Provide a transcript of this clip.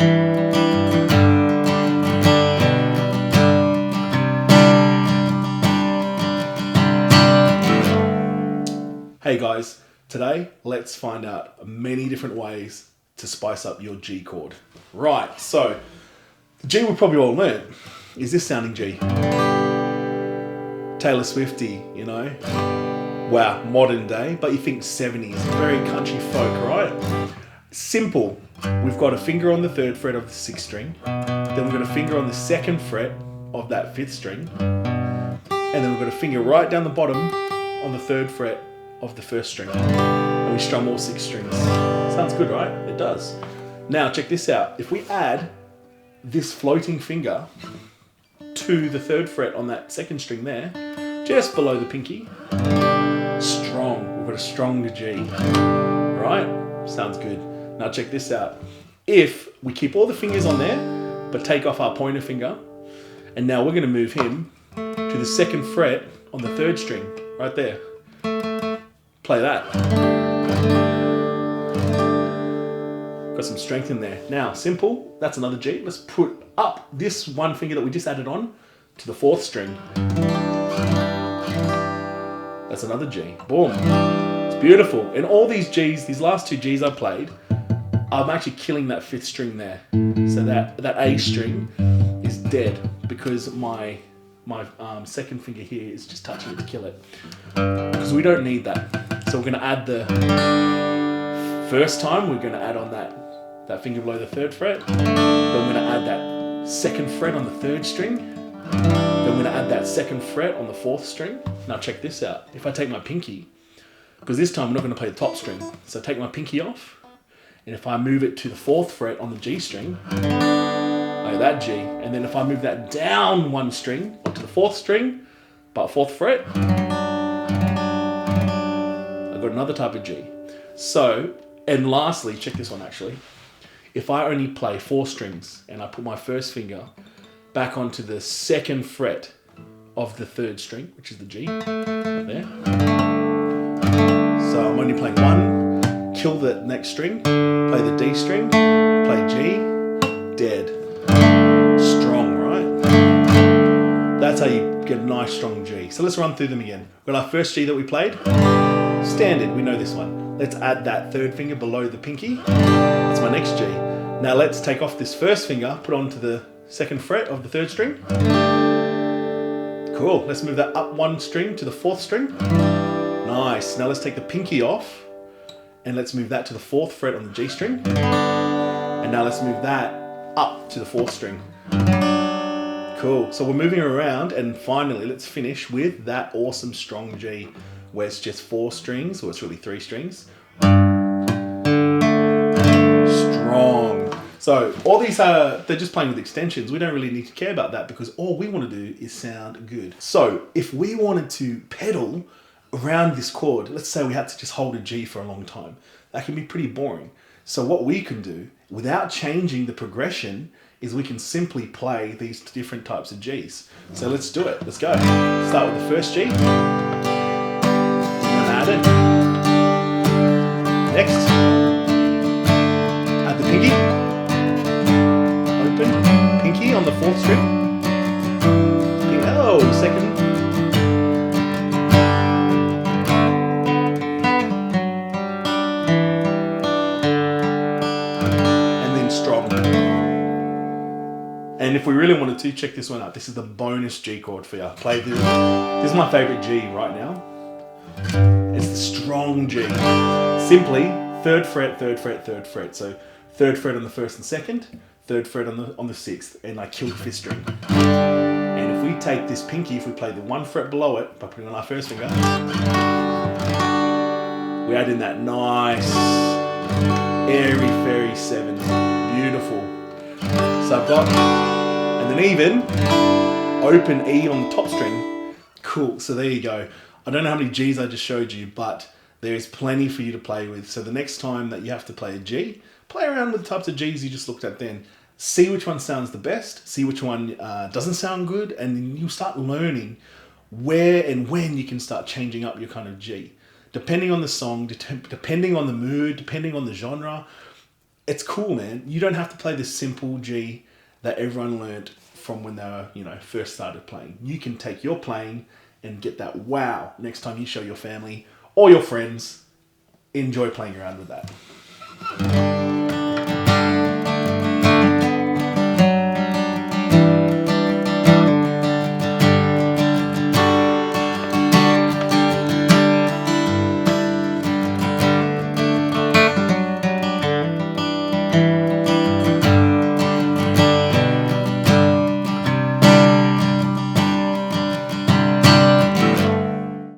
Hey guys, today let's find out many different ways to spice up your G chord. Right, so the G we probably all learnt is this sounding G. Taylor Swifty, you know. Wow, modern day, but you think 70s, very country folk, right? Simple. We've got a finger on the 3rd fret of the 6th string, then we've got a finger on the 2nd fret of that 5th string, and then we've got a finger right down the bottom on the 3rd fret of the 1st string, and we strum all 6 strings. Sounds good, right? It does. Now check this out. If we add this floating finger to the 3rd fret on that 2nd string there, just below the pinky, strong. We've got a stronger G, right? Sounds good. Now check this out. If we keep all the fingers on there, but take off our pointer finger, and now we're going to move him to the 2nd fret on the 3rd string, right there. Play that. Got some strength in there. Now, simple, that's another G. Let's put up this one finger that we just added on to the 4th string. That's another G. Boom. It's beautiful. And all these Gs, these last 2 Gs I played, I'm actually killing that 5th string there. So that A string is dead because my 2nd finger here is just touching it to kill it. Because we don't need that. So we're going to add the first time, we're going to add on that finger below the 3rd fret. Then we're going to add that 2nd fret on the 3rd string. Then we're going to add that 2nd fret on the 4th string. Now check this out. If I take my pinky, because this time I'm not going to play the top string. So I take my pinky off, and if I move it to the 4th fret on the G string, I get that G. And then if I move that down 1 string onto the 4th string, but 4th fret, I've got another type of G. So, and lastly, check this one actually. If I only play 4 strings and I put my first finger back onto the 2nd fret of the 3rd string, which is the G, there. So I'm only playing 1, kill the next string, play the D string, play G, dead. Strong, right? That's how you get a nice strong G. So let's run through them again. We've got our first G that we played. Standard, we know this one. Let's add that 3rd finger below the pinky. That's my next G. Now let's take off this first finger, put onto the 2nd fret of the 3rd string. Cool, let's move that up 1 string to the 4th string. Nice, now let's take the pinky off and let's move that to the 4th fret on the G string. And now let's move that up to the 4th string. Cool, so we're moving around, and finally let's finish with that awesome strong G where it's just 4 strings, or it's really 3 strings. Strong. So all these they're just playing with extensions. We don't really need to care about that because all we want to do is sound good. So if we wanted to pedal around this chord, let's say we had to just hold a G for a long time, that can be pretty boring. So what we can do without changing the progression is we can simply play these different types of Gs. So let's do it. Let's go. Start with the first G. Add it. Next. Add the pinky. Open. Pinky on the 4th string. Oh, 2nd. And if we really wanted to, check this one out. This is the bonus G chord for you. Play this. This is my favorite G right now. It's the strong G. Simply 3rd fret, 3rd fret, 3rd fret. So 3rd fret on the 1st and 2nd, 3rd fret on the 6th, and I kill the 5th string. And if we take this pinky, if we play the 1 fret below it by putting on our first finger, we add in that nice airy fairy 7. Beautiful. So I've got, and then even open E on the top string. Cool, so there you go. I don't know how many Gs I just showed you, but there is plenty for you to play with. So the next time that you have to play a G, play around with the types of Gs you just looked at then. See which one sounds the best, see which one doesn't sound good, and then you start learning where and when you can start changing up your kind of G. Depending on the song, depending on the mood, depending on the genre, it's cool, man. You don't have to play the simple G that everyone learnt from when they were, first started playing. You can take your playing and get that wow next time you show your family or your friends. Enjoy playing around with that.